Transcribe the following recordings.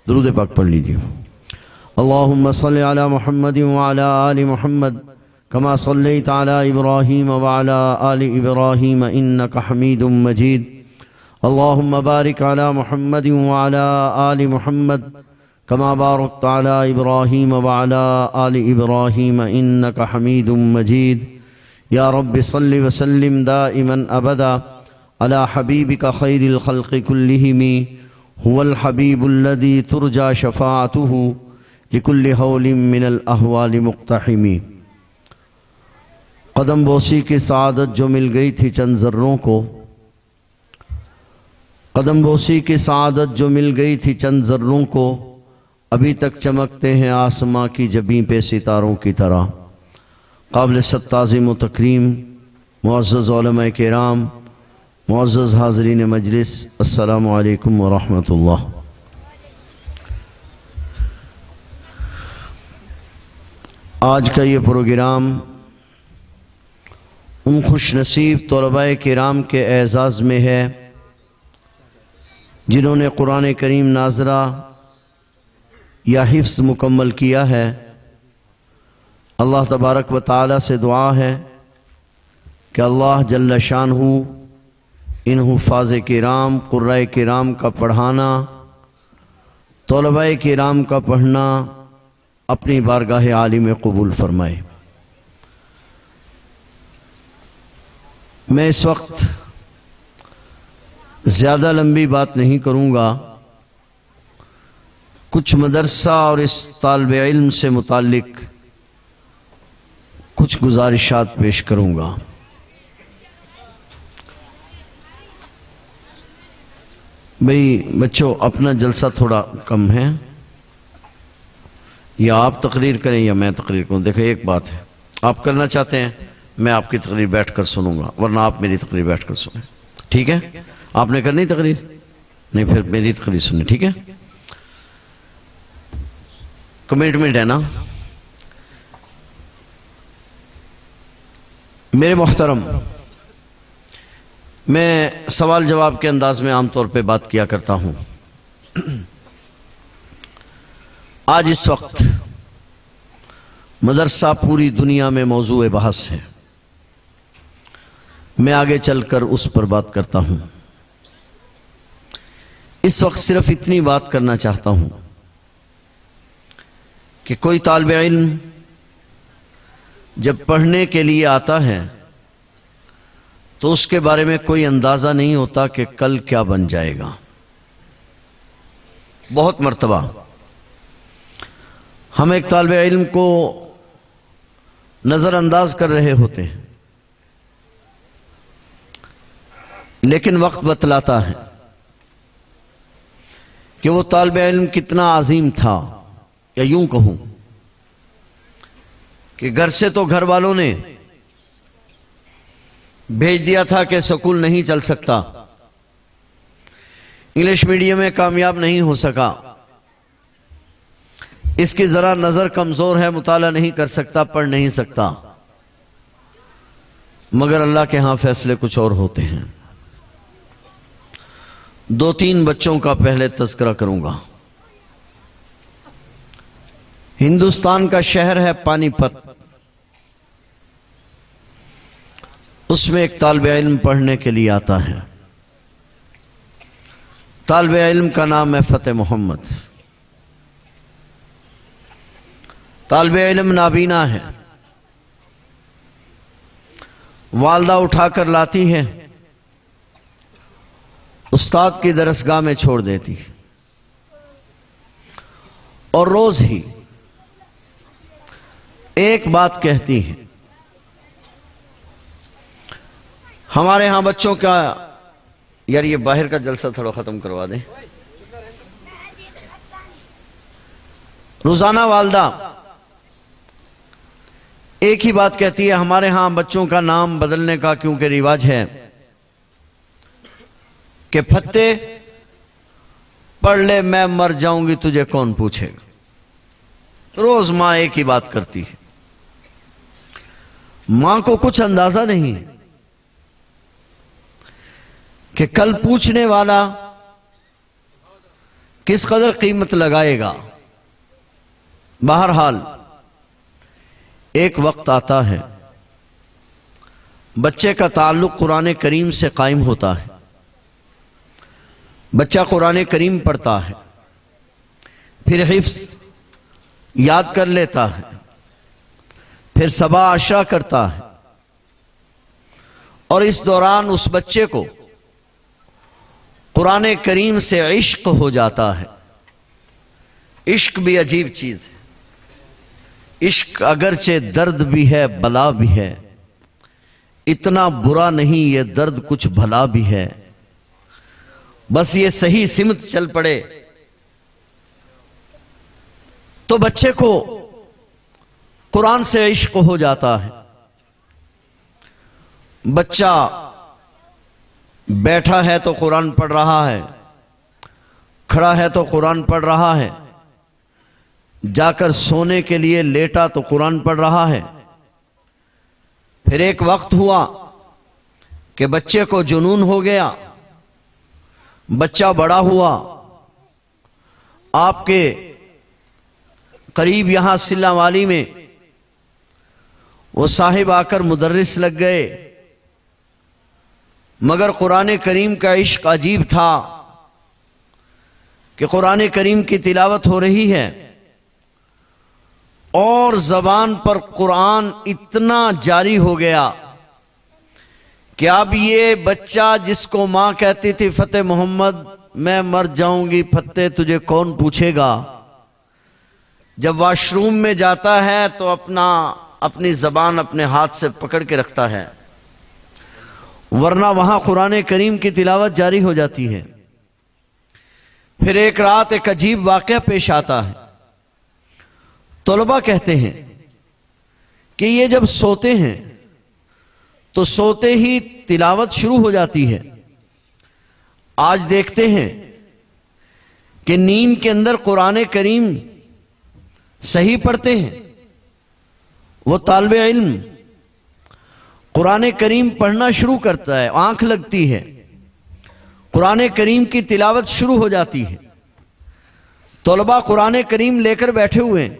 दुरूद पाक पढ़ लीजिए। अल्लाहुम्मा सल्लि अला मुहम्मद व अला आलि मुहम्मद कमा सल्लैता अला इब्राहीम व अला आलि इब्राहीम इन्नका हमीदुम मजीद। अल्लाहुम्मा बारिक अला मुहम्मद व अला आलि मुहम्मद कमा बारकता अला इब्राहीम व अला आलि इब्राहीम इन्नका हमीदुम मजीद। या रब्बि सल्लि व सल्लिम दाइमन अबदा अला हबीबिका खैरिल खल्क़ि कुल्लिहिम हुवल हबीबुल्लज़ी तुरजा शफ़ाअतुहु लिकुल्लि हौलिम मिनल अहवालि मुक़्तहिमी। कदम बोसी की सआदत जो मिल गई थी चंद ज़र्रों को, कदम बोसी की सआदत जो मिल गई थी चंद ज़र्रों को, अभी तक चमकते हैं आसमां की जबीं पे सितारों की तरह। काबिल सत्ताज़िम व तकरीम मुअज़्ज़ज़ उलमाए किराम, मुअज़्ज़ज़ हाज़रीन मजलिस, अस्सलामु अलैकुम व रहमतुल्लाह। आज का ये प्रोग्राम उन खुश नसीब तलबाए किराम के एज़ाज़ में है जिन्होंने कुरान करीम नाज़रा या हिफ्ज़ मुकम्मल किया है। अल्लाह तबारक व तआला से दुआ है कि अल्लाह जल्ल शानहू इन हुफ़ाज़ किराम क़ुर्राए किराम का पढ़ाना, तलबाए किराम का पढ़ना अपनी बारगाह आली में कबूल फरमाए। मैं इस वक्त ज़्यादा लंबी बात नहीं करूँगा, कुछ मदरसा और इस तालिब इल्म से मुताल्लिक कुछ गुजारिशात पेश करूँगा। भाई बच्चों, अपना जलसा थोड़ा कम है, या आप तकरीर करें या मैं तकरीर करूँ। देखो एक बात है, आप करना चाहते हैं मैं आपकी तकरीर बैठकर सुनूंगा, वरना आप मेरी तकरीर बैठकर सुने। ठीक है? आपने करनी तकरीर? नहीं, फिर मेरी तकरीर सुने। ठीक है? कमिटमेंट है ना? मेरे मोहतरम, मैं सवाल जवाब के अंदाज में आमतौर पे बात किया करता हूं। आज इस वक्त मदरसा पूरी दुनिया में मौजूए बहस है। मैं आगे चलकर उस पर बात करता हूं। इस वक्त सिर्फ इतनी बात करना चाहता हूं कि कोई तालिब इल्म जब पढ़ने के लिए आता है तो उसके बारे में कोई अंदाजा नहीं होता कि कल क्या बन जाएगा। बहुत मर्तबा हम एक तालिब इल्म को नजरअंदाज कर रहे होते हैं, लेकिन वक्त बतलाता है कि वो तालिब इल्म कितना अजीम था। या यूं कहूं कि घर से तो घर वालों ने भेज दिया था कि स्कूल नहीं चल सकता, इंग्लिश मीडियम में कामयाब नहीं हो सका, इसकी जरा नजर कमजोर है, मुताला नहीं कर सकता, पढ़ नहीं सकता। मगर अल्लाह के यहां फैसले कुछ और होते हैं। दो तीन बच्चों का पहले तज़किरा करूंगा। हिंदुस्तान का शहर है पानीपत, उसमें एक तालिब इल्म पढ़ने के लिए आता है। तालिब इल्म का नाम है फतेह मोहम्मद। तालिब इल्म नाबीना है। वालदा उठाकर लाती है, उस्ताद की दरसगाह में छोड़ देती है, और रोज ही एक बात कहती है, हमारे यहां बच्चों का, यार ये बाहर का जलसा थोड़ा खत्म करवा दें। रोजाना वालदा एक ही बात कहती है, हमारे यहां बच्चों का नाम बदलने का क्योंकि रिवाज है कि फत्ते पढ़ ले मैं मर जाऊंगी तुझे कौन पूछेगा। रोज मां एक ही बात करती है। मां को कुछ अंदाजा नहीं कि कल पूछने वाला किस कदर कीमत लगाएगा। बहरहाल एक वक्त आता है बच्चे का ताल्लुक कुरान करीम से कायम होता है। बच्चा कुरान करीम पढ़ता है, फिर हिफ्ज़ याद कर लेता है, फिर सबा आशरा करता है, और इस दौरान उस बच्चे को कुरान करीम से इश्क हो जाता है। इश्क भी अजीब चीज है। इश्क अगरचे दर्द भी है, बला भी है, इतना बुरा नहीं ये दर्द कुछ भला भी है। बस ये सही सिमत चल पड़े तो बच्चे को कुरान से इश्क हो जाता है। बच्चा बैठा है तो कुरान पढ़ रहा है, खड़ा है तो कुरान पढ़ रहा है, जाकर सोने के लिए लेटा तो कुरान पढ़ रहा है। फिर एक वक्त हुआ कि बच्चे को जुनून हो गया, बच्चा बड़ा हुआ, आपके करीब यहां सिल्ला वाली में वो साहिब आकर मुदर्रिस लग गए, मगर कुरान करीम का इश्क अजीब था कि कुरान करीम की तिलावत हो रही है और जबान पर कुरान इतना जारी हो गया कि अब ये बच्चा जिसको मां कहती थी फतेह मोहम्मद मैं मर जाऊंगी फतेह तुझे कौन पूछेगा, जब वॉशरूम में जाता है तो अपनी जबान अपने हाथ से पकड़ के रखता है, वरना वहां कुरान करीम की तिलावत जारी हो जाती है। फिर एक रात एक अजीब वाकया पेश आता है। तलबा कहते हैं कि ये जब सोते हैं तो सोते ही तिलावत शुरू हो जाती है। आज देखते हैं कि नींद के अंदर कुरान करीम सही पढ़ते हैं। वो तालिबे इल्म कुरान करीम पढ़ना शुरू करता है, आंख लगती है, कुरान करीम की तिलावत शुरू हो जाती है। तलबा कुरान करीम लेकर बैठे हुए हैं,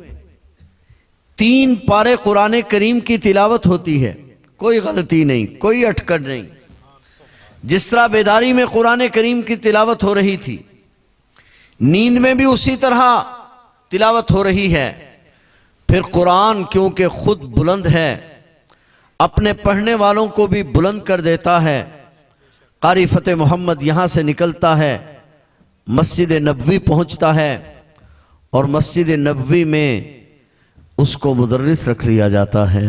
3 पारे कुरान करीम की तिलावत होती है, कोई गलती नहीं, कोई अटकट नहीं। जिस तरह बेदारी में कुरान करीम की तिलावत हो रही थी, नींद में भी उसी तरह तिलावत हो रही है। फिर कुरान क्योंकि खुद बुलंद है, अपने पढ़ने वालों को भी बुलंद कर देता है। कारी फतेह मोहम्मद यहां से निकलता है, मस्जिद नबवी पहुंचता है और मस्जिद नबवी में उसको मुदर्रिस रख लिया जाता है।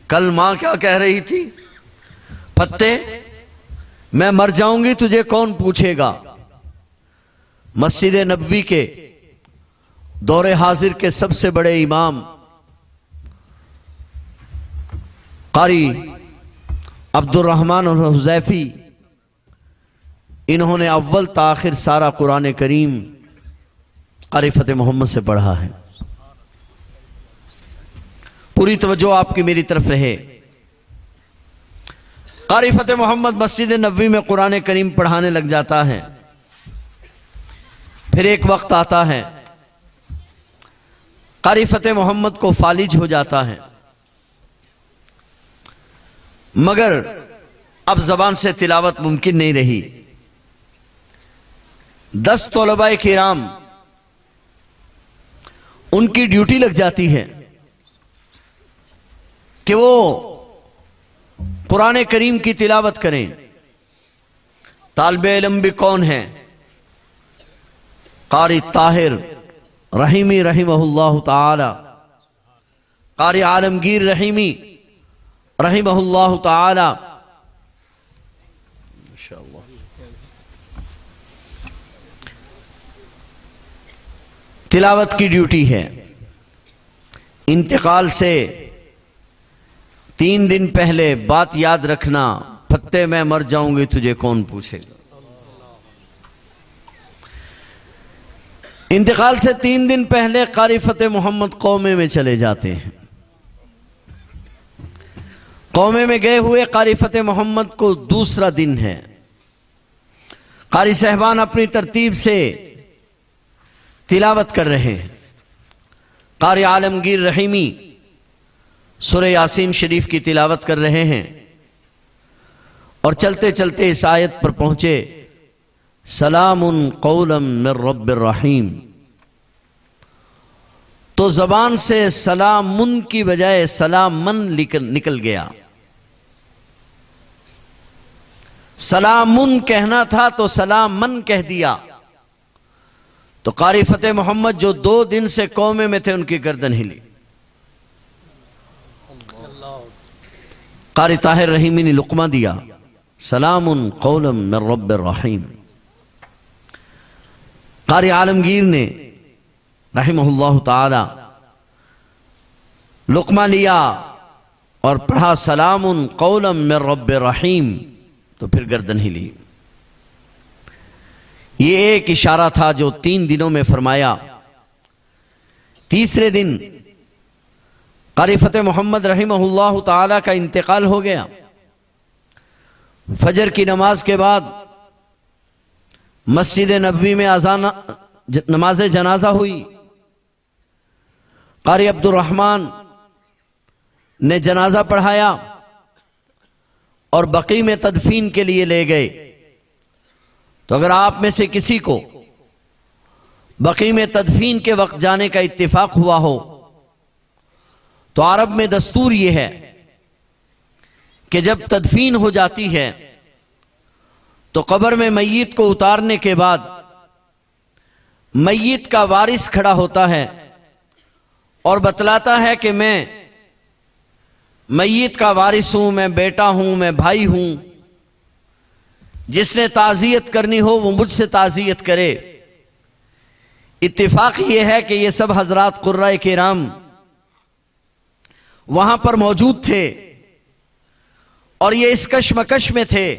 कल मां क्या कह रही थी, फतेह मैं मर जाऊंगी तुझे कौन पूछेगा। मस्जिद नबवी के दौरे हाजिर के सबसे बड़े इमाम कारी अब्दुर्रहमान और हुज़ैफी, इन्होंने अव्वल ताखिर सारा कुरान करीम कारी फतेह मोहम्मद से पढ़ा है। पूरी तवज्जो आपकी मेरी तरफ रहे। कारी फतेह मोहम्मद मस्जिद नबवी में कुरान करीम पढ़ाने लग जाता है। फिर एक वक्त आता है कारी फतेह मोहम्मद को फालिज हो जाता है, मगर अब जबान से तिलावत मुमकिन नहीं रही। 10 तौलबाए किराम उनकी ड्यूटी लग जाती है कि वो कुरान करीम की तिलावत करें। तालिबे इल्म भी कौन है? कारी ताहिर रहीमी रहिमहुल्लाह ताला, कारी आलमगीर रहीमी रहिमहुल्लाह ताला। तिलावत की ड्यूटी है। इंतकाल से 3 दिन पहले बात याद रखना, फतेह मैं मर जाऊंगी तुझे कौन पूछेगा। इंतकाल से 3 दिन पहले कारी फतेह मोहम्मद कौमे में चले जाते हैं। कौमे में गए हुए कारी फतेह मोहम्मद को दूसरा दिन है। कारी साहबान अपनी तरतीब से तिलावत कर रहे हैं। कारी आलमगीर रहीमी सूरह यासीन शरीफ की तिलावत कर रहे हैं और चलते चलते इस आयत पर पहुंचे, सलामुन कौलम मिर रब्बिर रहीम। तो जबान से सलामुन की बजाय सलामन निकल गया। सलामुन कहना था तो सलामन कह दिया। तो कारी फतेह मोहम्मद जो 2 दिन से कौमे में थे उनकी गर्दन हिली। कारी ताहिर रहीमी ने लुकमा दिया, सलामुन कौलम मिर रब्बिर रहीम। कारी आलमगीर ने रहिमहुल्लाह ताला लुकमा लिया और पढ़ा, सलामुन कौलम मिर रब्बिर रहीम। तो फिर गर्दन हिली। ये एक इशारा था जो 3 दिनों में फरमाया। तीसरे दिन कारी फतेह मोहम्मद रहिमहुल्लाह ताला का इंतकाल हो गया। फजर की नमाज के बाद मस्जिद नबवी में अजान नमाज जनाजा हुई। कारी अब्दुल रहमान ने जनाजा पढ़ाया और बकी में तदफीन के लिए ले गए। तो अगर आप में से किसी को बकी में तदफीन के वक्त जाने का इत्तिफाक हुआ हो तो अरब में दस्तूर यह है कि जब तदफीन हो जाती है तो कब्र में मय्यत को उतारने के बाद मय्यत का वारिस खड़ा होता है और बतलाता है कि मैं मय्यत का वारिस हूं, मैं बेटा हूं, मैं भाई हूं। जिसने ताज़ियत करनी हो वो मुझसे ताज़ियत करे। इत्तिफाक ये है कि ये सब हजरात कुर्राए किराम वहां पर मौजूद थे और ये इस कशमकश में थे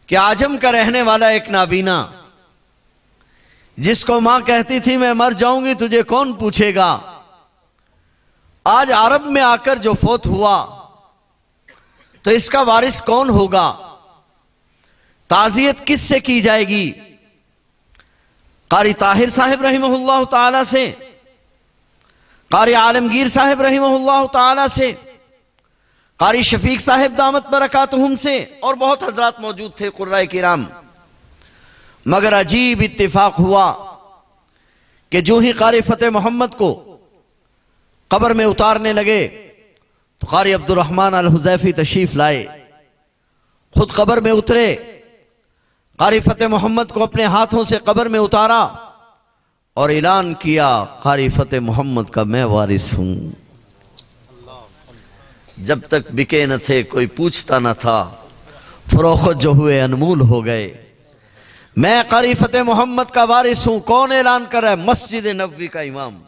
कि आजम का रहने वाला एक नाबीना, जिसको मां कहती थी मैं मर जाऊंगी तुझे कौन पूछेगा, आज अरब में आकर जो फौत हुआ तो इसका वारिस कौन होगा, ताज़ियत किससे की जाएगी। कारी ताहिर साहिब रहिमहुल्लाह ताला से, कारी आलमगीर साहिब रहिमहुल्लाह ताला से, कारी शफीक साहिब दामत बरकातुहुम से और बहुत हजरात मौजूद थे कुर्राए किराम। मगर अजीब इत्तिफाक हुआ कि जो ही कारी फतेह मोहम्मद को कब्र में उतारने लगे तो कारी अब्दुल रहमान अल हुज़ैफी तशरीफ लाए, खुद कब्र में उतरे, कारी फतेह मोहम्मद को अपने हाथों से कब्र में उतारा और ऐलान किया, कारी फतेह मोहम्मद का मैं वारिस हूं। जब तक बिके न थे कोई पूछता न था, फरोख्त जो हुए अनमोल हो गए। मैं कारी फतेह मोहम्मद का वारिस हूं। कौन ऐलान कर रहा है? मस्जिद नबवी का इमाम।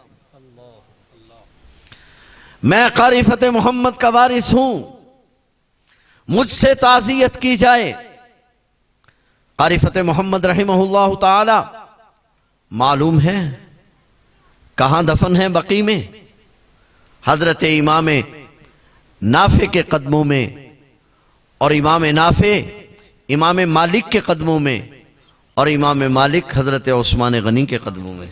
मैं कारी फतेह मोहम्मद का वारिस हूं, मुझसे ताज़ियत की जाए। कारी फतेह मोहम्मद रहिमहुल्लाह ताला मालूम है कहां दफन है? बकी में, हजरत इमाम नाफे के कदमों में, और इमाम नाफे इमाम मालिक के कदमों में, और इमाम मालिक हजरत उस्मान गनी के कदमों में।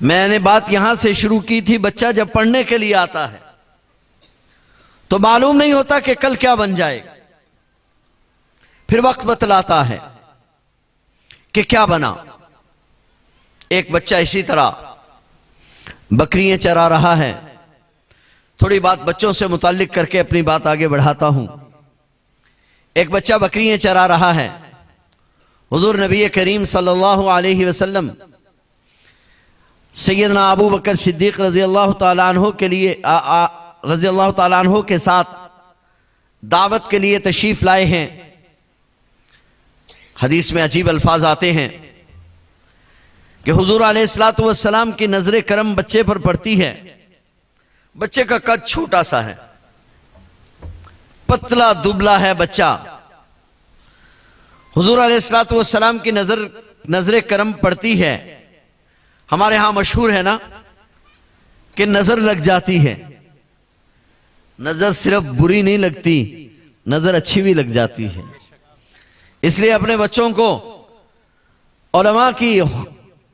मैंने बात यहां से शुरू की थी, बच्चा जब पढ़ने के लिए आता है तो मालूम नहीं होता कि कल क्या बन जाएगा, फिर वक्त बतलाता है कि क्या बना। एक बच्चा इसी तरह बकरियां चरा रहा है। थोड़ी बात बच्चों से मुताल्लिक करके अपनी बात आगे बढ़ाता हूं। एक बच्चा बकरियां चरा रहा है। हुजूर नबी करीम सल्लल्लाहु अलैहि वसल्लम सैयदना अबू बकर सिद्दीक रजी अल्लाह ताला अन्हु के लिए रजी अल्लाह ताला अन्हु के साथ दावत के लिए तशरीफ लाए हैं। हदीस में अजीब अल्फाज आते हैं कि हुजूर अलैहिस्सलातु वस्सलाम की नजर करम बच्चे पर पड़ती है। बच्चे का कद छोटा सा है, पतला दुबला है बच्चा। हुजूर अलैहिस्सलातु वस्सलाम की नजर करम पड़ती है। हमारे यहां मशहूर है ना कि नजर लग जाती है। नजर सिर्फ बुरी नहीं लगती, नजर अच्छी भी लग जाती है। इसलिए अपने बच्चों को उलमा की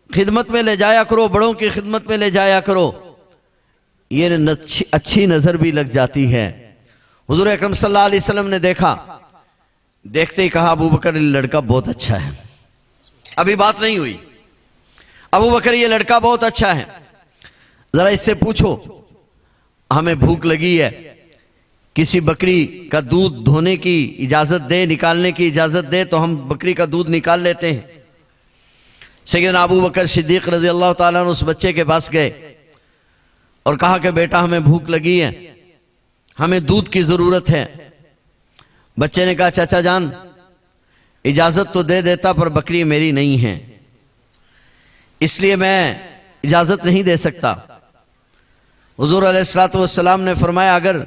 खिदमत में ले जाया करो, बड़ों की खिदमत में ले जाया करो, ये अच्छी नजर भी लग जाती है। हुजूर अकरम सल्लल्लाहु अलैहि वसल्लम ने देखा, देखते ही कहा अबू बकर ये लड़का बहुत अच्छा है। अभी बात नहीं हुई, अबू बकर ये लड़का बहुत अच्छा है, जरा इससे पूछो हमें भूख लगी है, किसी बकरी का दूध धोने की इजाजत दे, निकालने की इजाजत दे तो हम बकरी का दूध निकाल लेते हैं। सैयदना अबू बकर सिद्दीक रजी अल्लाह ताला उस बच्चे के पास गए और कहा कि बेटा हमें भूख लगी है, हमें दूध की जरूरत है। बच्चे ने कहा चाचा जान इजाजत तो दे देता पर बकरी मेरी नहीं है, इसलिए मैं इजाजत नहीं दे सकता। हुजूर अलैहिस्सलातु वस्सलाम ने फरमाया अगर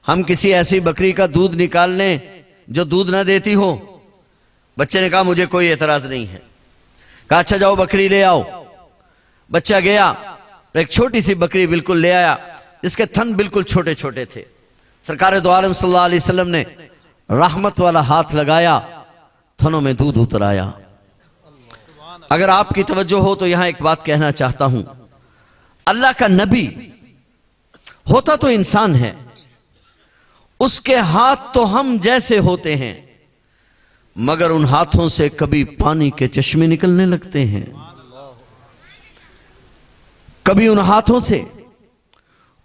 हम किसी ऐसी बकरी का दूध निकाल लें जो दूध ना देती हो। बच्चे ने कहा मुझे कोई एतराज नहीं है। कहा अच्छा जाओ बकरी ले आओ। बच्चा गया, एक छोटी सी बकरी बिल्कुल ले आया जिसके थन बिल्कुल छोटे छोटे थे। सरकार दो आलम सल्लल्लाहु अलैहि वसल्लम ने रहमत वाला हाथ लगाया, थनों में दूध उतर आया। अगर आपकी तवज्जो हो तो यहां एक बात कहना चाहता हूं, अल्लाह का नबी होता तो इंसान है, उसके हाथ तो हम जैसे होते हैं, मगर उन हाथों से कभी पानी के चश्मे निकलने लगते हैं, कभी उन हाथों से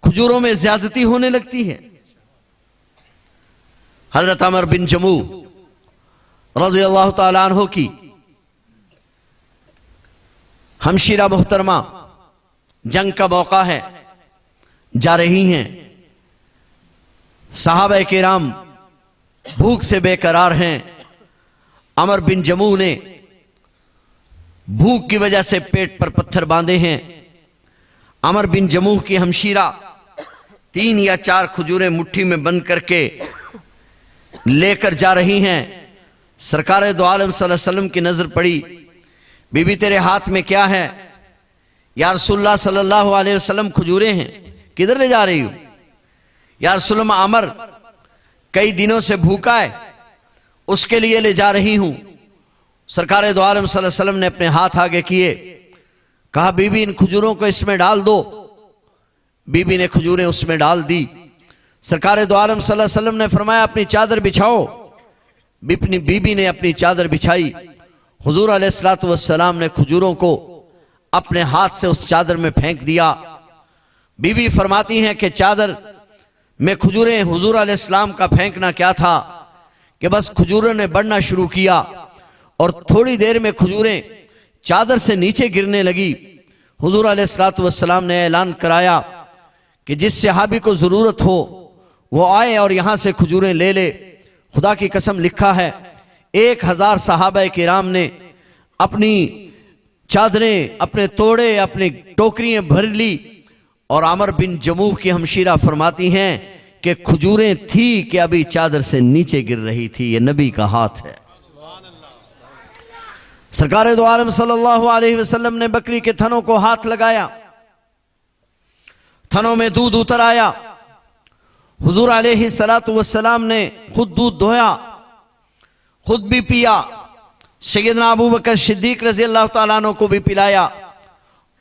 खजूरों में ज्यादती होने लगती है। हजरत अमर बिन जमू रज़ी अल्लाह ताला अन्हु की हमशीरा मोहतरमा, जंग का मौका है, जा रही हैं, सहाबा किराम भूख से बेकरार हैं। अमर बिन जमू ने भूख की वजह से पेट पर पत्थर बांधे हैं। अमर बिन जमू की हमशीरा 3 या 4 खजूरें मुट्ठी में बंद करके लेकर जा रही हैं। सरकार दो आलम सल्लल्लाहु अलैहि वसल्लम की नजर पड़ी, बीबी तेरे हाथ में क्या है? या रसूलुल्लाह सल्लल्लाहु अलैहि वसल्लम खजूरें हैं, किधर ले जा रही हो? या रसूलुल्लाह अमर कई दिनों से भूखा है, उसके लिए ले जा रही हूं। सरकार दो आलम सल्लल्लाहु अलैहि वसल्लम ने अपने हाथ आगे किए, कहा बीबी इन खजूरों को इसमें डाल दो। बीबी ने खजूरें उसमें डाल दी। सरकार दो आलम सल्लल्लाहु अलैहि वसल्लम ने फरमाया अपनी चादर बिछाओ। बीबी ने अपनी चादर बिछाई। हुजूर अलैहिस्सलातु वस्सलाम ने खजूरों को अपने हाथ से उस चादर में फेंक दिया। बीबी फरमाती हैं कि चादर में खजूरें हुजूर अलैहिस्सलाम का फेंकना क्या था कि बस खजूरों ने बढ़ना शुरू किया और थोड़ी देर में खजूरें चादर से नीचे गिरने लगी। हुजूर अलैहिस्सलातु वस्सलाम ने ऐलान कराया कि जिस सहाबी को जरूरत हो वो आए और यहां से खजूरें ले ले। खुदा की कसम लिखा है 1000 सहाबा किराम ने अपनी चादरें, अपने तोड़े, अपनी टोकरियां भर ली और अमर बिन जमू की हमशीरा फरमाती हैं कि खजूरें थी कि अभी चादर से नीचे गिर रही थी। ये नबी का हाथ है। सरकार दो आलम सल्लल्लाहु अलैहि वसल्लम ने बकरी के थनों को हाथ लगाया, थनों में दूध उतर आया। हुजूर अलैहि सलातु वस्सलाम ने खुद दूध दोया, खुद भी पिया, सैयदना अबू बकर सिद्दीक रज़ी अल्लाह ताला अन्हु को भी पिलाया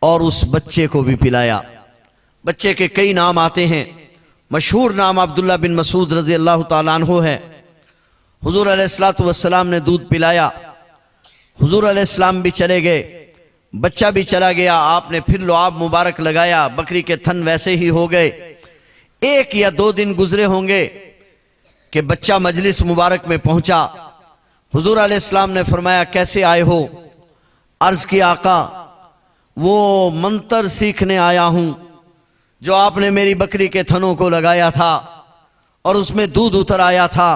और उस बच्चे को भी पिलाया। बच्चे के कई नाम आते हैं, मशहूर नाम अब्दुल्ला बिन मसूद रज़ी अल्लाह ताला अन्हु है। हुजूर अलैहिस्सलातु वस्सलाम ने दूध पिलाया, हुजूर अलैहिस्सलाम भी चले गए, बच्चा भी चला गया। आपने फिर लुआब मुबारक लगाया, बकरी के थन वैसे ही हो गए। 1 या 2 दिन गुजरे होंगे कि बच्चा मजलिस मुबारक में पहुंचा। हुजूर अलैहिस्सलाम ने फरमाया कैसे आए हो? अर्ज की आका वो मंत्र सीखने आया हूं जो आपने मेरी बकरी के थनों को लगाया था और उसमें दूध उतर आया था।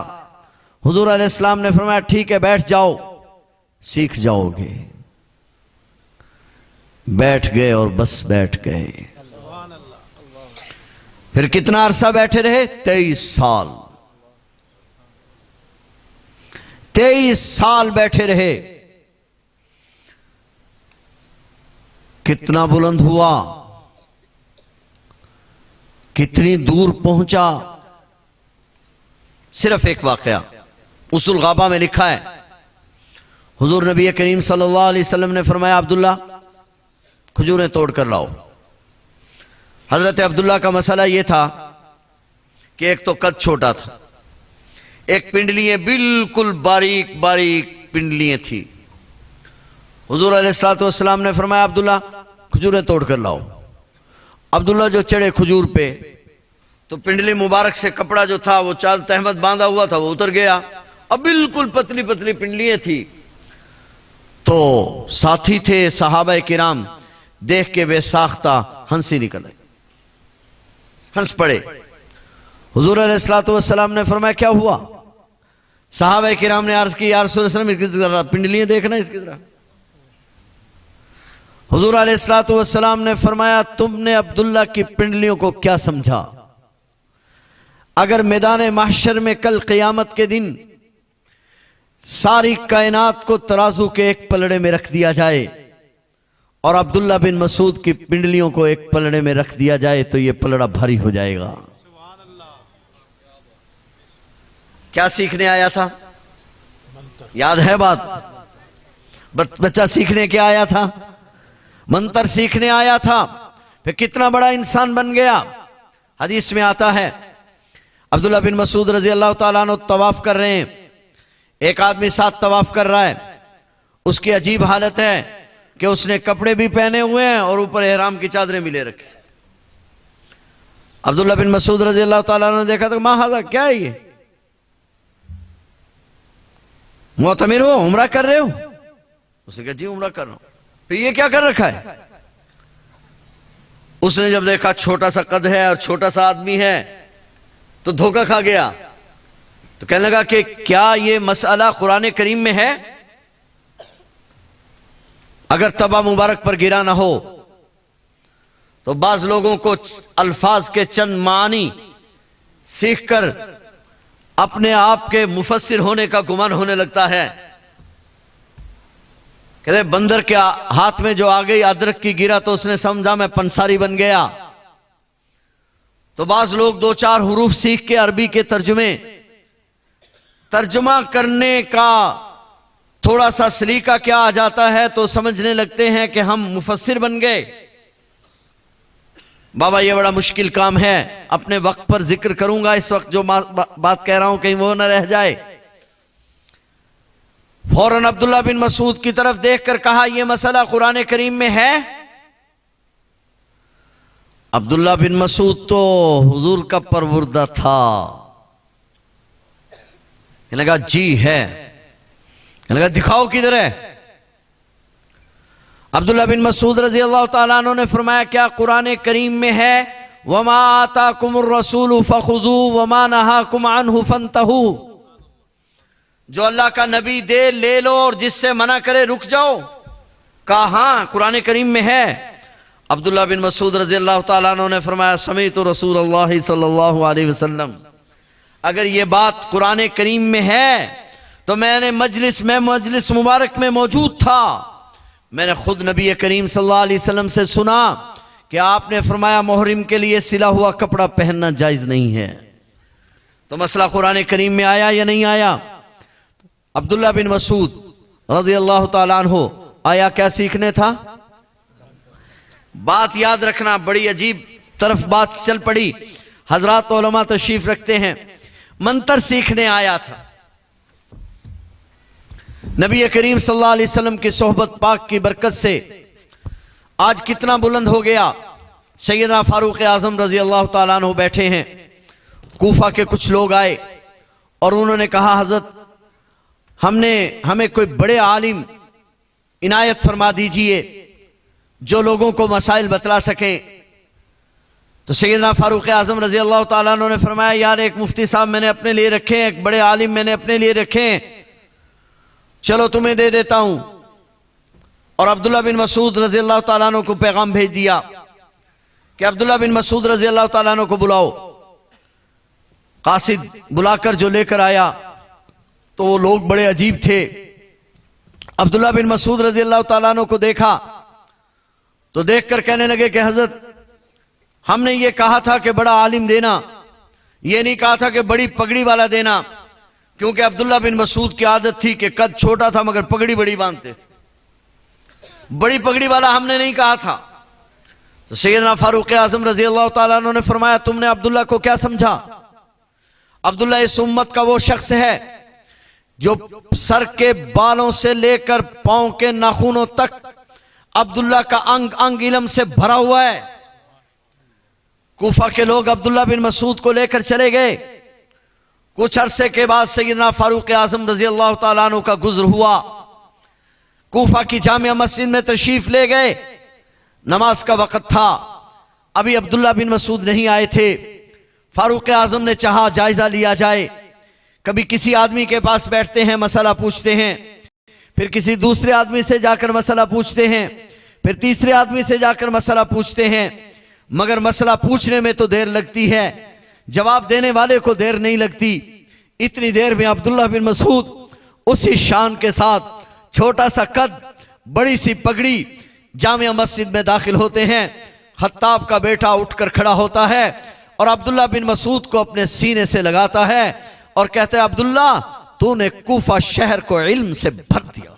हुजूर अलैहिस्सलाम ने फरमाया ठीक है बैठ जाओ, सीख जाओगे। बैठ गए और बस बैठ गए। फिर कितना अरसा बैठे रहे? 23 साल। 23 साल बैठे रहे। कितना बुलंद हुआ, कितनी दूर पहुंचा। सिर्फ एक वाकया उसूल गाबा में लिखा है, हुजूर नबी करीम सल्लल्लाहु अलैहि वसल्लम ने फरमाया, अब्दुल्ला खजूरें तोड़ कर लाओ। हजरत अब्दुल्ला का मसला यह था कि एक तो कद छोटा था, एक पिंडलियां बिल्कुल बारीक बारीक पिंडलियां थी। हुजूर अलैहिस्सलातु वस्सलाम ने फरमाया, अब्दुल्ला खजूरें तोड़ कर लाओ। अब्दुल्ला जो चढ़े खजूर पे तो पिंडली मुबारक से कपड़ा जो था वो चाल तहमत बांधा हुआ था वो उतर गया। अब बिल्कुल पतली पतली पिंडलियां थी। तो साथी थे सहाबा किराम, देख के बेसाख्ता हंसी निकल आई, हंस पड़े। हुजूर अलैहिस्सलातु वस्सलाम ने फरमाया, क्या हुआ? सहाबा किराम ने अर्ज की, या रसूल अल्लाह इसकी तरह पिंडलियां देखना इसकी तरह। हुजूर अलैहिस्सलातु वस्सलाम ने फरमाया, तुमने अब्दुल्ला की पिंडलियों को क्या समझा? अगर मैदान महशर में कल क़यामत के दिन सारी कायनात को तराजू के एक पलड़े में रख दिया जाए और अब्दुल्ला बिन मसूद की पिंडलियों को एक पलड़े में रख दिया जाए तो यह पलड़ा भारी हो जाएगा। क्या सीखने आया था? याद है बात? बच्चा सीखने क्या आया था? मंतर सीखने आया था। फिर कितना बड़ा इंसान बन गया। हदीस में आता है, अब्दुल्ला बिन मसूद रजी अल्लाह ताला अन्हु तवाफ कर रहे हैं, एक आदमी साथ तवाफ कर रहा है। उसकी अजीब हालत है कि उसने कपड़े भी पहने हुए हैं और ऊपर एहराम की चादरें भी ले रखी। अब्दुल्ला बिन मसूद रजी अल्लाह ताला अन्हु ने देखा तो माहाजा क्या है ये? मुअतमिर हो, उम्रा कर रहे हो? उसने कहा जी उम्रा कर रहा हूं। फिर ये क्या कर रखा है? उसने जब देखा छोटा सा कद है और छोटा सा आदमी है तो धोखा खा गया। तो कहने लगा कि क्या ये मसला कुरान करीम में है? अगर तबा मुबारक पर गिरा ना हो तो बाज लोगों को अल्फाज के चंद मानी सीखकर अपने आप के मुफस्सिर होने का गुमान होने लगता है। कहते बंदर के हाथ में जो आ गई अदरक की गिरा तो उसने समझा मैं पंसारी बन गया। तो बाज लोग दो चार हुरूफ सीख के अरबी के तर्जुमा करने का थोड़ा सा सलीका क्या आ जाता है तो समझने लगते हैं कि हम मुफस्सिर बन गए। बाबा ये बड़ा मुश्किल काम है। अपने वक्त पर जिक्र करूंगा, इस वक्त जो बात कह रहा हूं कहीं वो न रह जाए। फौरन अब्दुल्ला बिन मसूद की तरफ देखकर कहा, यह मसला कुरान करीम में है? अब्दुल्ला बिन मसूद तो हुजूर का परवरदा था। कहने लगा जी है। कहने लगा दिखाओ किधर है? अब्दुल्ला बिन मसूद रजी अल्लाह ताला अन्हु ने फरमाया, क्या कुरान करीम में है वमा आताकुमुर रसूलु फखुजू वमा नहाकुम अन्हु फंतहू? जो अल्लाह का नबी दे ले लो और जिससे मना करे रुक जाओ। कहा हां कुरान करीम में है। अब्दुल्ला बिन मसूद रजी अल्लाह ताला अन्हु ने फरमाया, समीअतु रसूलुल्लाह सल्लल्लाहु अलैहि वसल्लम, अगर ये बात कुरान करीम में है तो मैंने मजलिस मुबारक में मौजूद था। मैंने खुद नबी करीम सल्लल्लाहु अलैहि वसल्लम से सुना कि आपने फरमाया मुहरिम के लिए सिला हुआ कपड़ा पहनना जायज नहीं है। तो मसला कुरान करीम में आया या नहीं आया? अब्दुल्ला बिन मसूद रज़ी अल्लाह ताला अन्हु आया क्या सीखने था? बात याद रखना, बड़ी अजीब तरफ बात चल पड़ी। हजरात उलमा तशरीफ रखते हैं, मंतर सीखने आया था। नबी करीम सल्लल्लाहु अलैहि वसल्लम की सोहबत पाक की बरकत से आज कितना बुलंद हो गया। सैयदना फारूक आजम रजी अल्लाह ताला अन्हु बैठे हैं। कूफा के कुछ लोग आए और उन्होंने कहा, हजरत हमें कोई बड़े आलिम इनायत फरमा दीजिए जो लोगों को मसाइल बतला सके। तो सैयदना फारूक आजम रजी अल्लाह ताला अन्हु ने फरमाया, यार एक मुफ्ती साहब मैंने अपने लिए रखे हैं, एक बड़े आलिम मैंने अपने लिए रखे हैं, चलो तुम्हें दे देता हूं। और अब्दुल्ला बिन मसूद रजी अल्लाह ताला अन्हु को पैगाम भेज दिया कि अब्दुल्ला बिन मसूद रजी अल्लाह ताला अन्हु को बुलाओ। कासिद बुलाकर जो लेकर आया तो वो लोग बड़े अजीब थे। अब्दुल्ला बिन मसूद रजी अल्लाह ताला अन्हु को देखा तो देखकर कहने लगे कि हजरत हमने ये कहा था कि बड़ा आलिम देना, ये नहीं कहा था कि बड़ी पगड़ी वाला देना। क्योंकि अब्दुल्ला बिन मसूद की आदत थी कि कद छोटा था मगर पगड़ी बड़ी बांधते, बड़ी पगड़ी वाला हमने नहीं कहा था। तो सैयदना फारूक आजम रजी अल्लाह ताला अन्हु ने फरमाया, तुमने अब्दुल्ला को क्या समझा? अब्दुल्ला इस उम्मत का वो शख्स है जो सर के बालों से लेकर पांव के नाखूनों तक अब्दुल्ला का अंग अंग इल्म से भरा हुआ है। कूफा के लोग अब्दुल्ला बिन मसूद को लेकर चले गए। कुछ अरसे के बाद सैयदना फारूक आजम रजी अल्लाह ताला अन्हु का गुज़र हुआ। कूफा की जामिया मस्जिद में तशरीफ ले गए। नमाज का वक़्त था, अभी अब्दुल्ला बिन मसूद नहीं आए थे। फारूक आजम ने चाहा जायजा लिया जाए। कभी किसी आदमी के पास बैठते हैं, मसला पूछते हैं, फिर किसी दूसरे आदमी से जाकर मसला पूछते हैं, फिर तीसरे आदमी से जाकर मसला पूछते हैं, मगर मसला पूछने में तो देर लगती है, जवाब देने वाले को देर नहीं लगती। इतनी देर में अब्दुल्ला बिन मसूद उसी शान के साथ, छोटा सा कद, बड़ी सी पगड़ी, जामिया मस्जिद में दाखिल होते हैं। खत्ताब का बेटा उठकर खड़ा होता है और अब्दुल्ला बिन मसूद को अपने सीने से लगाता है और कहता है, अब्दुल्ला तूने कूफा शहर को इल्म से भर दिया।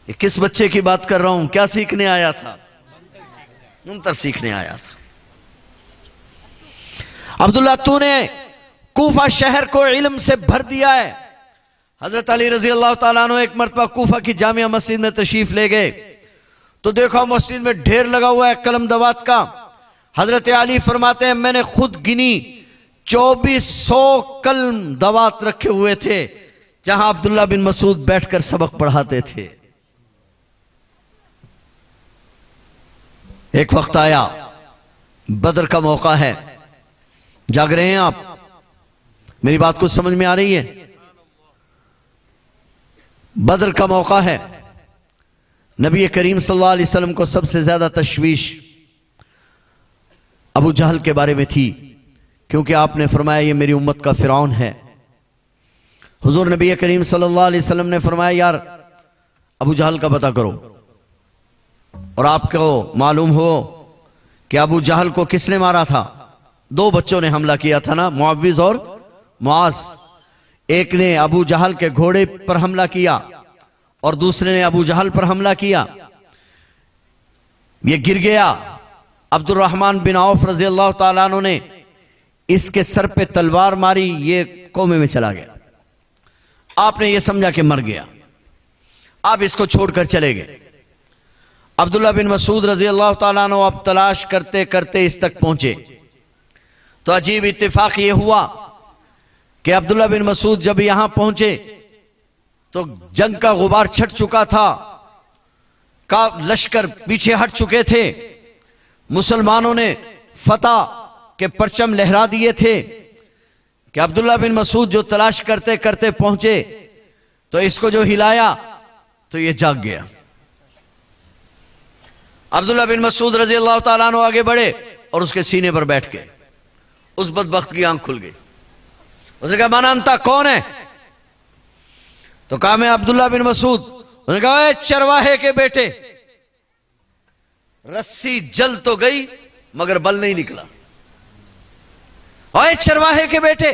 ये किस बच्चे की बात कर रहा हूं? क्या सीखने आया था? मंतर सीखने आया था। अब्दुल्ला तूने कूफा शहर को इल्म से भर दिया है। हजरत अली रजी अल्लाह ताला अन्हु एक मरतबा कूफा की जामिया मस्जिद में तशरीफ ले गए तो देखा मस्जिद में ढेर लगा हुआ है कलम दवात का। हजरत अली फरमाते हैं, मैंने खुद गिनी 2400 कलम दवात रखे हुए थे जहां अब्दुल्ला बिन मसूद बैठकर सबक पढ़ाते थे। एक वक्त आया, बदर का मौका है, जाग रहे हैं आप? मेरी बात कुछ समझ में आ रही है? बदर का मौका है। नबी करीम सल्लल्लाहु अलैहि वसल्लम को सबसे ज्यादा तशवीश अबू जहल के बारे में थी, क्योंकि आपने फरमाया ये मेरी उम्मत का फिरौन है। हुजूर नबी करीम सल्लल्लाहु अलैहि वसल्लम ने फरमाया, यार अबू जहल का पता करो। और आपको मालूम हो कि अबू जहल को किसने मारा था? 2 बच्चों ने हमला किया था ना, मुअव्विज और मुआज। एक ने अबू जहल के घोड़े पर हमला किया और दूसरे ने अबू जहल पर हमला किया। ये गिर गया। अब्दुर्रहमान बिन औफ रजी अल्लाह ताला अन्हु ने इसके सर पे तलवार मारी, ये कोमे में चला गया। आपने ये समझा कि मर गया, आप इसको छोड़कर चले गए। अब्दुल्ला बिन मसूद रजी अल्लाह ताला अन्हु अब तलाश करते करते इस तक पहुंचे तो अजीब इत्तेफाक ये हुआ कि अब्दुल्ला बिन मसूद जब यहां पहुंचे तो जंग का गुबार छट चुका था, का लश्कर पीछे हट चुके थे, मुसलमानों ने फतह के परचम लहरा दिए थे कि अब्दुल्ला बिन मसूद जो तलाश करते करते पहुंचे तो इसको जो हिलाया तो ये जाग गया। अब्दुल्ला बिन मसूद रजी अल्लाह ताला अन्हु आगे बढ़े और उसके सीने पर बैठ गए। उस बदबख्त की आंख खुल गई। उसने कहा, माना अंता कौन है? तो कहा, मैं अब्दुल्ला बिन मसूद। उसने कहा, चरवाहे के बेटे। रस्सी जल तो गई मगर बल नहीं निकला। ओए चरवाहे के बेटे,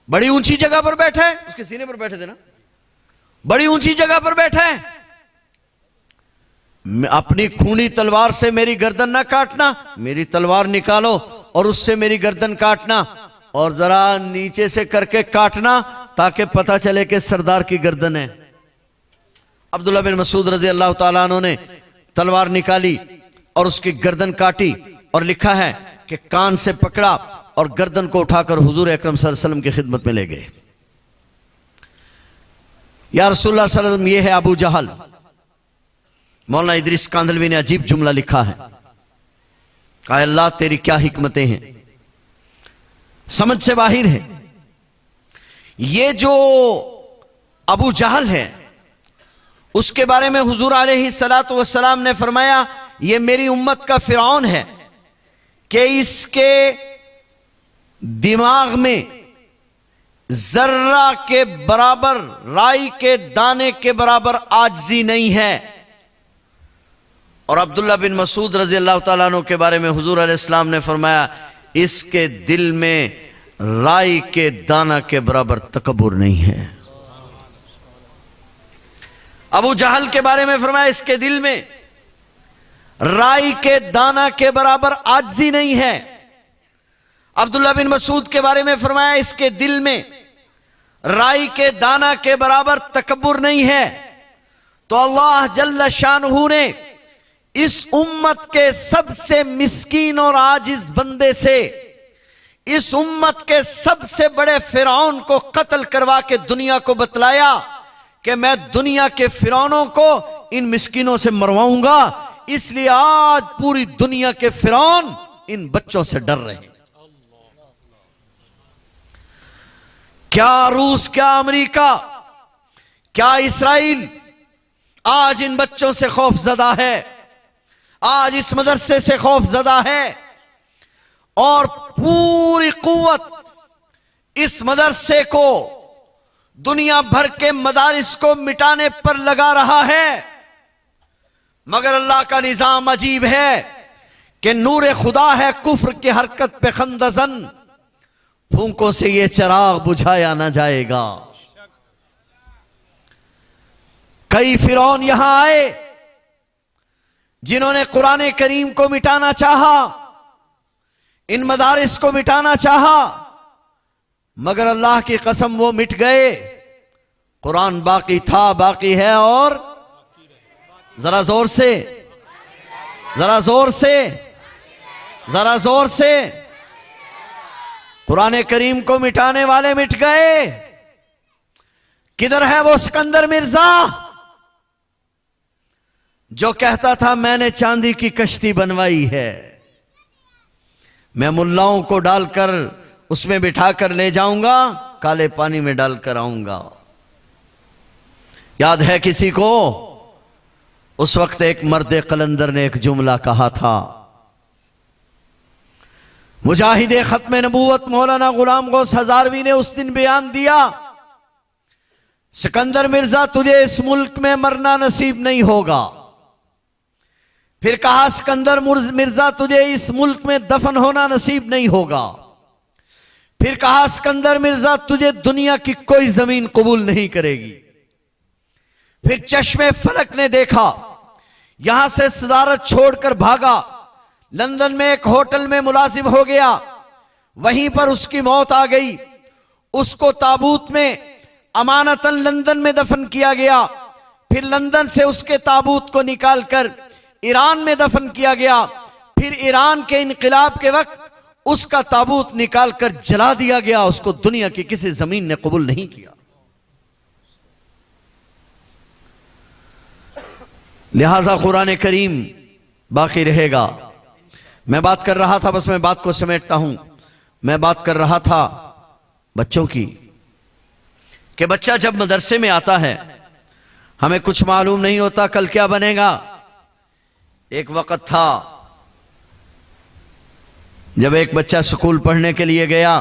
बड़ी ऊंची जगह पर बैठा है। उसके सीने पर बैठे थे ना, बड़ी ऊंची जगह पर बैठा है। अपनी खूनी तलवार से मेरी गर्दन ना काटना, मेरी तलवार निकालो और उससे मेरी गर्दन काटना और जरा नीचे से करके काटना ताकि पता चले कि सरदार की गर्दन है। अब्दुल्ला बिन मसूद रजी अल्लाह ताला अन्हु ने तलवार निकाली और उसकी गर्दन काटी और लिखा है कि कान से पकड़ा और गर्दन को उठाकर हुजूर अकरम सल्लल्लाहु अलैहि वसल्लम की खिदमत में ले गए। या रसूलुल्लाह सल्लल्लाहु अलैहि वसल्लम, ये है अबू जहल। मौलाना इदरीस कांदलवी ने अजीब जुमला लिखा है, कहा, अल्लाह तेरी क्या हिकमतें हैं, समझ से बाहिर है। ये जो अबू जहल है उसके बारे में हुजूर अलैहिस्सलातु वस्सलाम ने फरमाया, ये मेरी उम्मत का फिरौन है कि इसके दिमाग में जर्रा के बराबर, राई के दाने के बराबर आजिज़ी नहीं है। और अब्दुल्ला बिन मसूद रजी अल्लाह ताला अन्हु के बारे में हुजूर अलैहिस्सलाम ने फरमाया, इसके दिल में राई के दाना के बराबर तकब्बुर नहीं है। अबू जहल के बारे में फरमाया इसके दिल में राई के दाना के बराबर आजिज़ी नहीं है। अब्दुल्लाह बिन मसूद के बारे में फरमाया इसके दिल में राई के दाना के बराबर तकब्बुर नहीं है। तो अल्लाह जल्ल शानहू ने इस उम्मत के सबसे मिस्कीन और आजिज बंदे से, इस उम्मत के सबसे बड़े फिरौन को कत्ल करवा के दुनिया को बतलाया कि मैं दुनिया के फिरौनों को इन मिस्कीनों से मरवाऊंगा। इसलिए आज पूरी दुनिया के फिरौन इन बच्चों से डर रहे हैं। क्या रूस, क्या अमेरिका, क्या इस्राइल आज इन बच्चों से खौफजदा है, आज इस मदरसे से खौफजदा है और पूरी कुव्वत इस मदरसे को, दुनिया भर के मदारिस को मिटाने पर लगा रहा है। मगर अल्लाह का निजाम अजीब है कि नूर खुदा है कुफ्र की हरकत पे खंदजन, फूंकों से ये चिराग बुझाया ना जाएगा। कई फिरौन यहां आए जिन्होंने कुरान करीम को मिटाना चाहा, इन मदारिस को मिटाना चाहा, मगर अल्लाह की कसम वो मिट गए। कुरान बाकी था, बाकी है और जरा जोर से, जरा जोर से, जरा जोर से, कुरान करीम को मिटाने वाले मिट गए। किधर है वो सिकंदर मिर्जा जो कहता था मैंने चांदी की कश्ती बनवाई है, मैं मुल्लाओं को डालकर उसमें बिठाकर ले जाऊंगा, काले पानी में डालकर आऊंगा। याद है किसी को? उस वक्त एक मर्द कलंदर ने एक जुमला कहा था, मुजाहिदे खत्म नबूवत मौलाना गुलाम गौस हजारवी ने उस दिन बयान दिया, सिकंदर मिर्जा तुझे इस मुल्क में मरना नसीब नहीं होगा। फिर कहा सिकंदर मिर्जा तुझे इस मुल्क में दफन होना नसीब नहीं होगा। फिर कहा सिकंदर मिर्जा तुझे दुनिया की कोई जमीन कबूल नहीं करेगी। फिर चश्मे फलक ने देखा, यहां से सदारत छोड़कर भागा, लंदन में एक होटल में मुलाजिम हो गया, वहीं पर उसकी मौत आ गई। उसको ताबूत में अमानतन लंदन में दफन किया गया। फिर लंदन से उसके ताबूत को निकालकर ईरान में दफन किया गया। फिर ईरान के इनकलाब के वक्त उसका ताबूत निकालकर जला दिया गया। उसको दुनिया की किसी जमीन ने कबूल नहीं किया। लिहाजा कुरान करीम बाकी रहेगा। मैं बात कर रहा था, बस मैं बात को समेटता हूं, मैं बात कर रहा था बच्चों की कि बच्चा जब मदरसे में आता है हमें कुछ मालूम नहीं होता कल क्या बनेगा। एक वक्त था जब एक बच्चा स्कूल पढ़ने के लिए गया,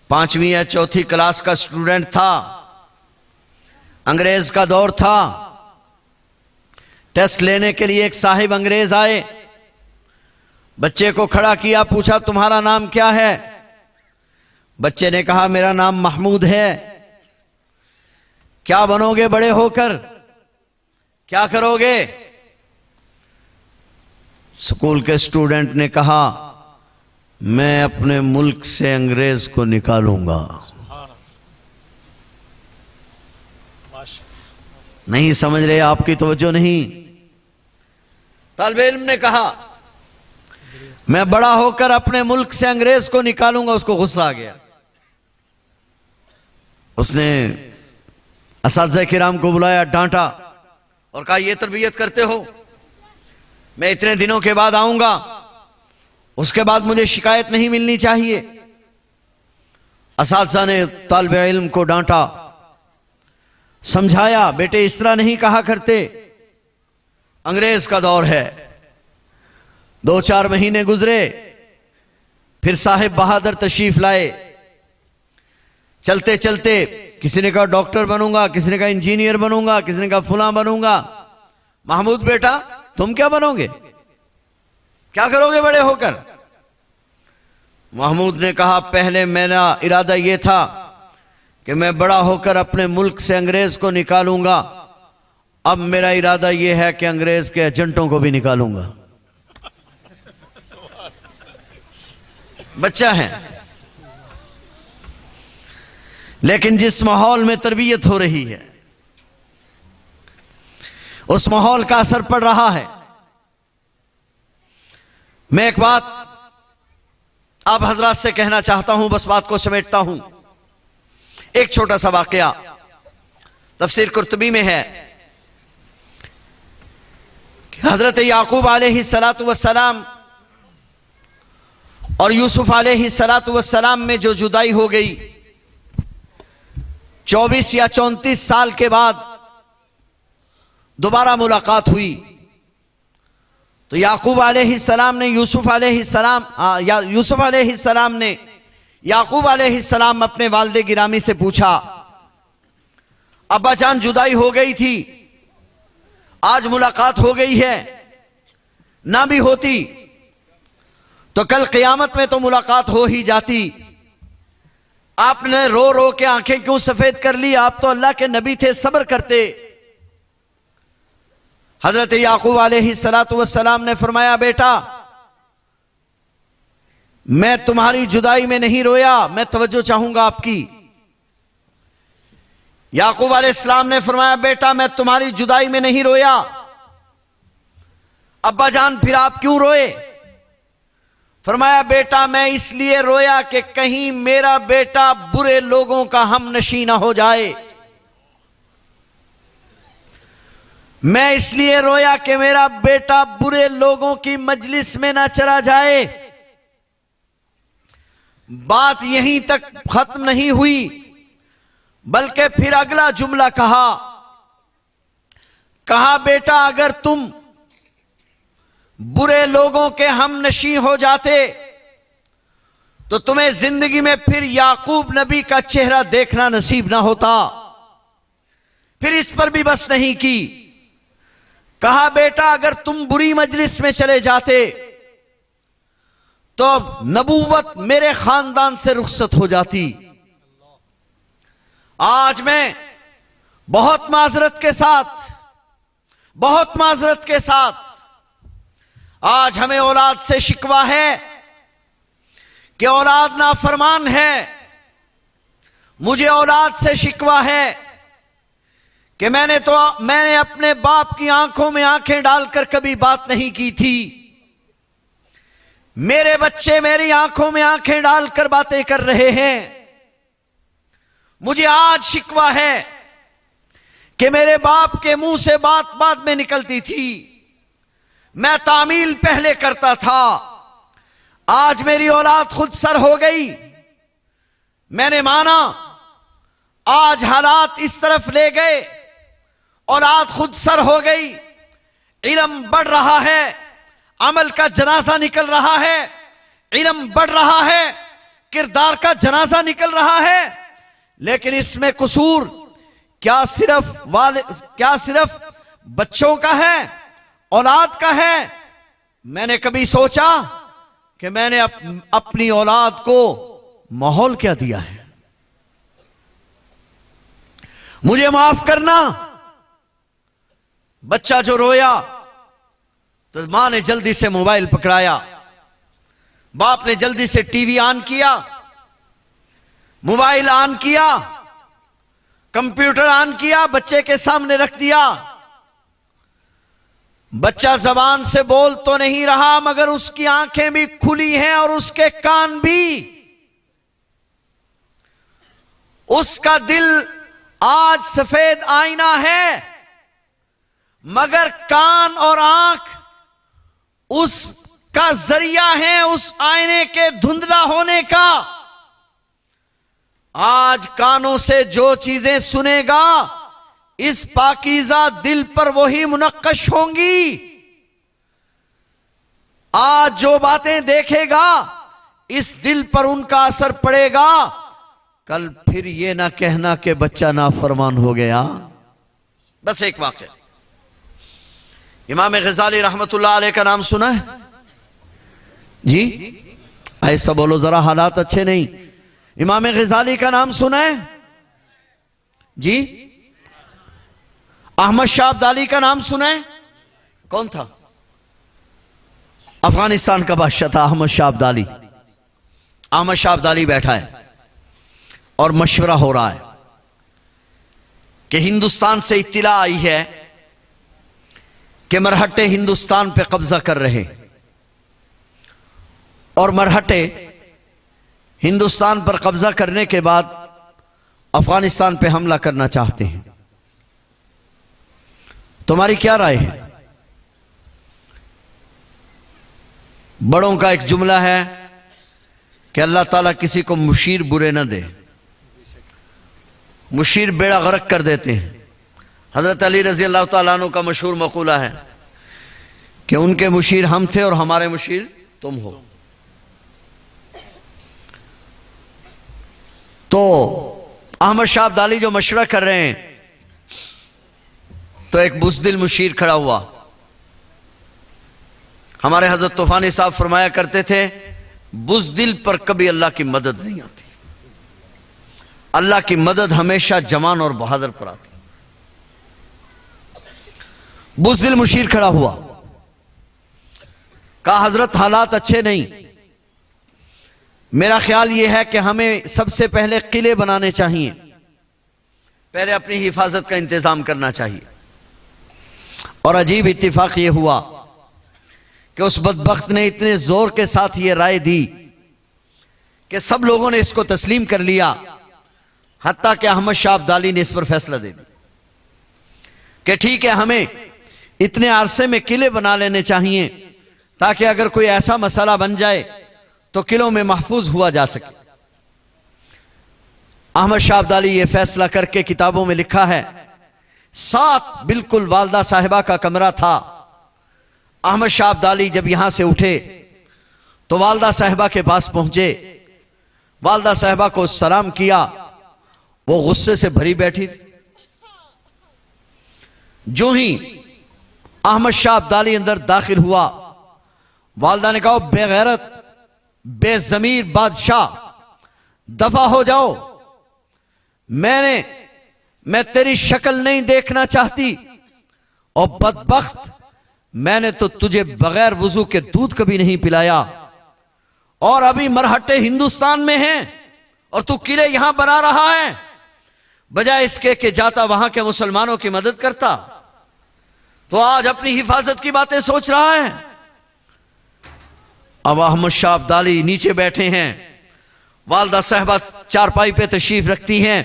5वीं या 4थी क्लास का स्टूडेंट था, अंग्रेज का दौर था। टेस्ट लेने के लिए एक साहिब अंग्रेज आए, बच्चे को खड़ा किया, पूछा तुम्हारा नाम क्या है? बच्चे ने कहा मेरा नाम महमूद है। क्या बनोगे बड़े होकर, क्या करोगे? स्कूल के स्टूडेंट ने कहा मैं अपने मुल्क से अंग्रेज को निकालूंगा। नहीं समझ रहे, आपकी तवज्जो नहीं। तालिबे इल्म ने कहा मैं बड़ा होकर अपने मुल्क से अंग्रेज को निकालूंगा। उसको गुस्सा आ गया। उसने असातिज़ा किराम को बुलाया, डांटा और कहा ये तरबियत करते हो? मैं इतने दिनों के बाद आऊंगा, उसके बाद मुझे शिकायत नहीं मिलनी चाहिए। असातिज़ा ने तालिबे इल्म को डांटा, समझाया बेटे इस तरह नहीं कहा करते, अंग्रेज का दौर है। 2-4 महीने गुजरे, फिर साहिब बहादुर तशरीफ लाए। चलते चलते किसी ने कहा डॉक्टर बनूंगा, किसी ने कहा इंजीनियर बनूंगा, किसी ने कहा फुला बनूंगा। महमूद बेटा तुम क्या बनोगे, क्या करोगे बड़े होकर? महमूद ने कहा, पहले मेरा इरादा यह था कि मैं बड़ा होकर अपने मुल्क से अंग्रेज को निकालूंगा, अब मेरा इरादा यह है कि अंग्रेज के एजेंटों को भी निकालूंगा। बच्चा है, लेकिन जिस माहौल में तरबियत हो रही है उस माहौल का असर पड़ रहा है। मैं एक बात आप हजरात से कहना चाहता हूं, बस बात को समेटता हूं। एक छोटा सा वाकया तफसीर कुर्तुबी में है कि हजरत याकूब अलैहिस्सलातु वस्सलाम और यूसुफ अलैहिस्सलातु वस्सलाम में जो जुदाई हो गई, 24 या 34 साल के बाद दोबारा मुलाकात हुई, तो याकूब अलैहिस्सलाम ने यूसुफ अलैहिस्सलाम ने याकूब अलैहिस्सलाम अपने वालिद गिरामी से पूछा, अब्बा जान जुदाई हो गई थी, आज मुलाकात हो गई है, ना भी होती तो कल क़यामत में तो मुलाकात हो ही जाती। आपने रो रो के आंखें क्यों सफेद कर ली? आप तो अल्लाह के नबी थे, सब्र करते। हजरत याकूब अलैहिस्सलातु वस्सलाम ने फरमाया, बेटा मैं तुम्हारी जुदाई में नहीं रोया, मैं तवज्जो चाहूंगा आपकी। याकूब अलैहिस्सलाम ने फरमाया, बेटा मैं तुम्हारी जुदाई में नहीं रोया। अब्बा जान फिर आप क्यों रोए? फरमाया, बेटा मैं इसलिए रोया कि कहीं मेरा बेटा बुरे लोगों का हमनशी ना हो जाए। मैं इसलिए रोया कि मेरा बेटा बुरे लोगों की मजलिस में ना चला जाए। बात यहीं तक खत्म नहीं हुई, बल्कि फिर अगला जुमला कहा, बेटा अगर तुम बुरे लोगों के हमनशी हो जाते तो तुम्हें जिंदगी में फिर याकूब नबी का चेहरा देखना नसीब ना होता। फिर इस पर भी बस नहीं की, कहा बेटा अगर तुम बुरी मजलिस में चले जाते तो नबूवत मेरे खानदान से रुखसत हो जाती। आज मैं बहुत माजरत के साथ आज हमें औलाद से शिकवा है कि औलाद नाफरमान है। मुझे औलाद से शिकवा है कि मैंने अपने बाप की आंखों में आंखें डालकर कभी बात नहीं की थी। मेरे बच्चे मेरी आंखों में आंखें डालकर बातें कर रहे हैं। मुझे आज शिकवा है कि मेरे बाप के मुंह से बात बाद में निकलती थी, मैं तामील पहले करता था, आज मेरी औलाद खुद सर हो गई। मैंने माना, आज हालात इस तरफ ले गए, औलाद खुद सर हो गई, इल्म बढ़ रहा है, अमल का जनाजा निकल रहा है, इल्म बढ़ रहा है, किरदार का जनाजा निकल रहा है। लेकिन इसमें कसूर क्या सिर्फ बच्चों का है, औलाद का है? मैंने कभी सोचा कि मैंने अपनी औलाद को माहौल क्या दिया है? मुझे माफ करना, बच्चा जो रोया तो मां ने जल्दी से मोबाइल पकड़ाया, बाप ने जल्दी से टीवी ऑन किया, मोबाइल ऑन किया, कंप्यूटर ऑन किया, बच्चे के सामने रख दिया। बच्चा जबान से बोल तो नहीं रहा, मगर उसकी आंखें भी खुली हैं और उसके कान भी। उसका दिल आज सफेद आईना है, मगर कान और आंख उसका जरिया है उस आईने के धुंधला होने का। आज कानों से जो चीजें सुनेगा, इस पाकीज़ा दिल पर वही मुनक्कश होंगी। आज जो बातें देखेगा, इस दिल पर उनका असर पड़ेगा। कल फिर ये ना कहना कि बच्चा नाफरमान हो गया। बस एक वाक़या, इमाम गज़ाली रहमतुल्लाह अलैह का नाम सुना है जी? ऐसा बोलो जरा, हालात अच्छे नहीं। इमाम गजाली का नाम सुना है जी? अहमद शाह अब्दाली का नाम सुना है? कौन था? अफगानिस्तान का बादशाह था अहमद शाह अब्दाली। अहमद शाह अब्दाली बैठा है और मशवरा हो रहा है कि हिंदुस्तान से इत्तिला आई है कि मरहटे हिंदुस्तान पे कब्जा कर रहे और मरहटे हिंदुस्तान पर कब्जा करने के बाद अफगानिस्तान पे हमला करना चाहते हैं। तुम्हारी क्या राय है? बड़ों का एक जुमला है कि अल्लाह ताला किसी को मुशीर बुरे न दे, मुशीर बेड़ा गर्क कर देते हैं। हजरत अली रजी अल्लाह ताला अन्हु का मशहूर मकूला है कि उनके मुशीर हम थे और हमारे मुशीर तुम हो। तो अहमद शाह अब्दाली जो मशवरा कर रहे हैं, तो एक बुज़दिल मुशीर खड़ा हुआ। हमारे हजरत तूफानी साहब फरमाया करते थे, बुज़दिल पर कभी अल्लाह की मदद नहीं आती, अल्लाह की मदद हमेशा जवान और बहादुर पर आती। बुज़दिल मुशीर खड़ा हुआ, कहा हजरत हालात अच्छे नहीं, मेरा ख्याल यह है कि हमें सबसे पहले किले बनाने चाहिए, पहले अपनी हिफाजत का इंतजाम करना चाहिए। और अजीब इत्तिफाक यह हुआ कि उस बदबख्त ने इतने जोर के साथ यह राय दी कि सब लोगों ने इसको तस्लीम कर लिया, हत्ता कि अहमद शाह अब्दाली ने इस पर फैसला दे दिया कि ठीक है, हमें इतने अरसे में किले बना लेने चाहिए ताकि अगर कोई ऐसा मसला बन जाए तो किलों में महफूज हुआ जा सके। अहमद शाह अब्दाली यह फैसला करके किताबों में लिखा है, साथ बिल्कुल वालदा साहिबा का कमरा था। अहमद शाह अब्दाली जब यहां से उठे तो वालदा साहिबा के पास पहुंचे, वालदा साहिबा को सलाम किया, वो गुस्से से भरी बैठी थी। जो ही अहमद शाह अब्दाली अंदर दाखिल हुआ, वालदा ने कहा, बेगैरत बेजमीर बादशाह, दफा हो जाओ, मैं तेरी शक्ल नहीं देखना चाहती, और बदबख्त, मैंने तो तुझे बगैर वुजू के दूध कभी नहीं पिलाया, और अभी मरहटे हिंदुस्तान में हैं और तू किले यहां बना रहा है, बजाय इसके कि जाता वहां के मुसलमानों की मदद करता, तो आज अपनी हिफाजत की बातें सोच रहा है। अब अहमद शाह अब्दाली नीचे बैठे हैं, वालदा साहबा चारपाई पे तशरीफ रखती हैं,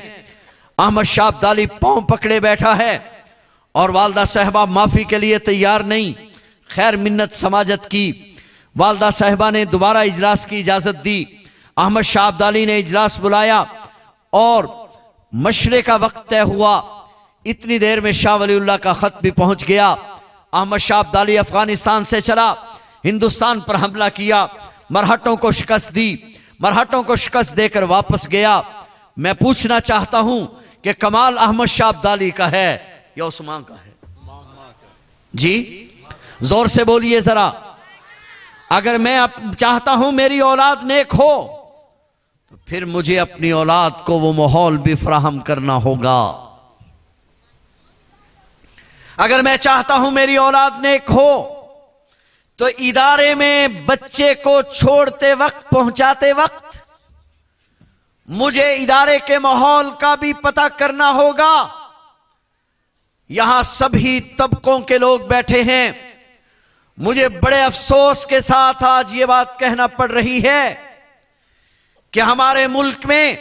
अहमद शाह अब्दाली पांव पकड़े बैठा है और वालदा साहबा माफी के लिए तैयार नहीं। खैर मिन्नत समाजत की, वालदा साहबा ने दोबारा इजलास की इजाजत दी। अहमद शाह अब्दाली ने इजलास बुलाया और मशरे का वक्त तय हुआ। इतनी देर में शाह वलीउल्लाह का खत भी पहुंच गया। अहमद शाह अब्दाली अफगानिस्तान से चला, हिंदुस्तान पर हमला किया, मरहटों को शिकस्त दी, मरहटों को शिकस्त देकर वापस गया। मैं पूछना चाहता हूं कि कमाल अहमद शाह अब्दाली का है या उस्मान का है? जी जोर से बोलिए जरा। अगर मैं चाहता हूं मेरी औलाद नेक हो, तो फिर मुझे अपनी औलाद को वो माहौल भी फराहम करना होगा। अगर मैं चाहता हूं मेरी औलाद नेक हो, तो इदारे में बच्चे को छोड़ते वक्त, पहुंचाते वक्त, मुझे इदारे के माहौल का भी पता करना होगा। यहां सभी तबकों के लोग बैठे हैं। मुझे बड़े अफसोस के साथ आज ये बात कहना पड़ रही है कि हमारे मुल्क में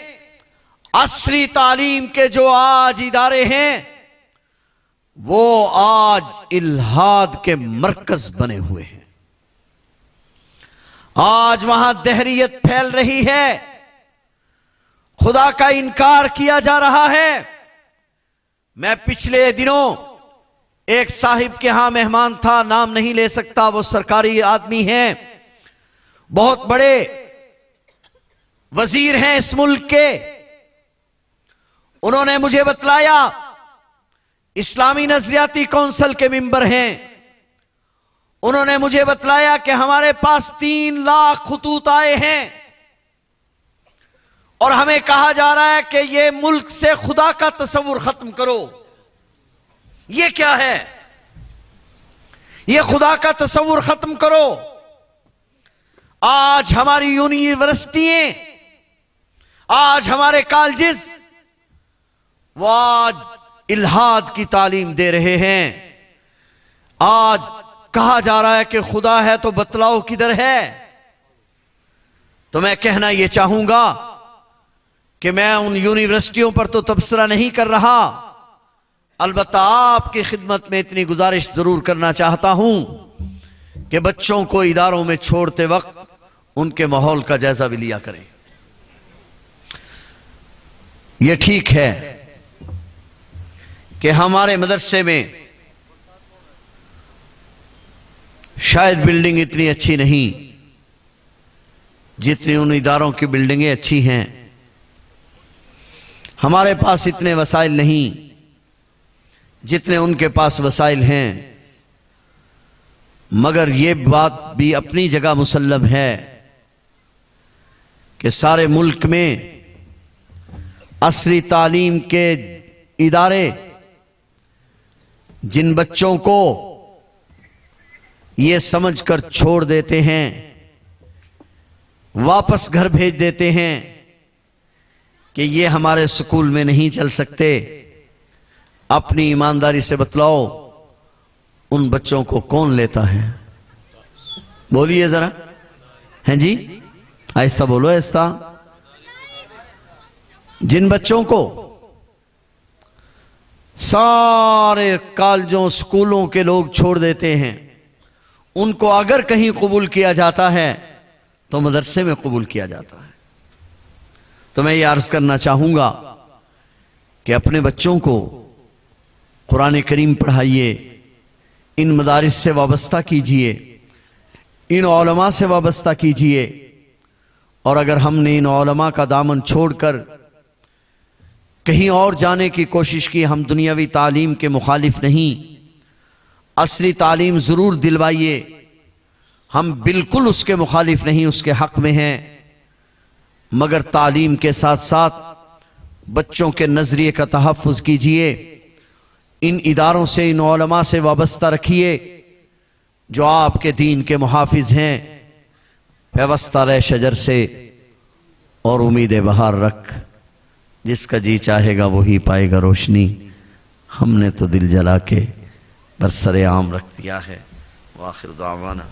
असरी तालीम के जो आज इदारे हैं, वो आज इल्हाद के मरकज बने हुए हैं। आज वहां दहरियत फैल रही है, खुदा का इनकार किया जा रहा है। मैं पिछले दिनों एक साहिब के यहां मेहमान था, नाम नहीं ले सकता, वो सरकारी आदमी हैं, बहुत बड़े वजीर हैं इस मुल्क के। उन्होंने मुझे बतलाया, इस्लामी नजरियाती कौंसिल के मेंबर हैं। उन्होंने मुझे बतलाया कि हमारे पास 3 लाख खतूत आए हैं और हमें कहा जा रहा है कि ये मुल्क से खुदा का तस्वुर खत्म करो। ये क्या है? ये खुदा का तस्वुर खत्म करो। आज हमारी यूनिवर्सिटियां, आज हमारे कॉलेजेस वो आज इल्हाद की तालीम दे रहे हैं। आज कहा जा रहा है कि खुदा है तो बतलाओ किधर है। तो मैं कहना यह चाहूंगा कि मैं उन यूनिवर्सिटियों पर तो तबसरा नहीं कर रहा, अलबत्ता आपकी खिदमत में इतनी गुजारिश जरूर करना चाहता हूं कि बच्चों को इदारों में छोड़ते वक्त उनके माहौल का जायजा भी लिया करें। यह ठीक है कि हमारे मदरसे में शायद बिल्डिंग इतनी अच्छी नहीं जितनी उन इदारों की बिल्डिंगें अच्छी हैं। हमारे पास इतने वसाइल नहीं जितने उनके पास वसाइल हैं, मगर यह बात भी अपनी जगह मुसल्लम है कि सारे मुल्क में असली तालीम के इदारे जिन बच्चों को ये समझकर छोड़ देते हैं, वापस घर भेज देते हैं कि ये हमारे स्कूल में नहीं चल सकते, अपनी ईमानदारी से बतलाओ उन बच्चों को कौन लेता है? बोलिए जरा। हैं जी, आहिस्ता बोलो, आहिस्ता। जिन बच्चों को सारे कॉलेजों स्कूलों के लोग छोड़ देते हैं, उनको अगर कहीं कबूल किया जाता है तो मदरसे में कबूल किया जाता है। तो मैं ये अर्ज करना चाहूंगा कि अपने बच्चों को कुरान करीम पढ़ाइए, इन मदारिस से वाबस्ता कीजिए, इन उलमा से वाबस्ता कीजिए। और अगर हमने इन उलमा का दामन छोड़कर कहीं और जाने की कोशिश की, हम दुनियावी तालीम के मुखालिफ नहीं, असली तालीम जरूर दिलवाइए, हम बिल्कुल उसके मुखालिफ नहीं, उसके हक में हैं, मगर तालीम के साथ साथ बच्चों के नजरिए का तहफ़्फ़ुज़ कीजिए। इन इदारों से, इन उलमा से वाबस्ता रखिए जो आपके दीन के मुहाफिज हैं। पैवस्ता रह शजर से और उम्मीद बहार रख, जिसका जी चाहेगा वही पाएगा रोशनी। हमने तो दिल जला के बरसरे आम रख दिया है। वाखिर दावाना।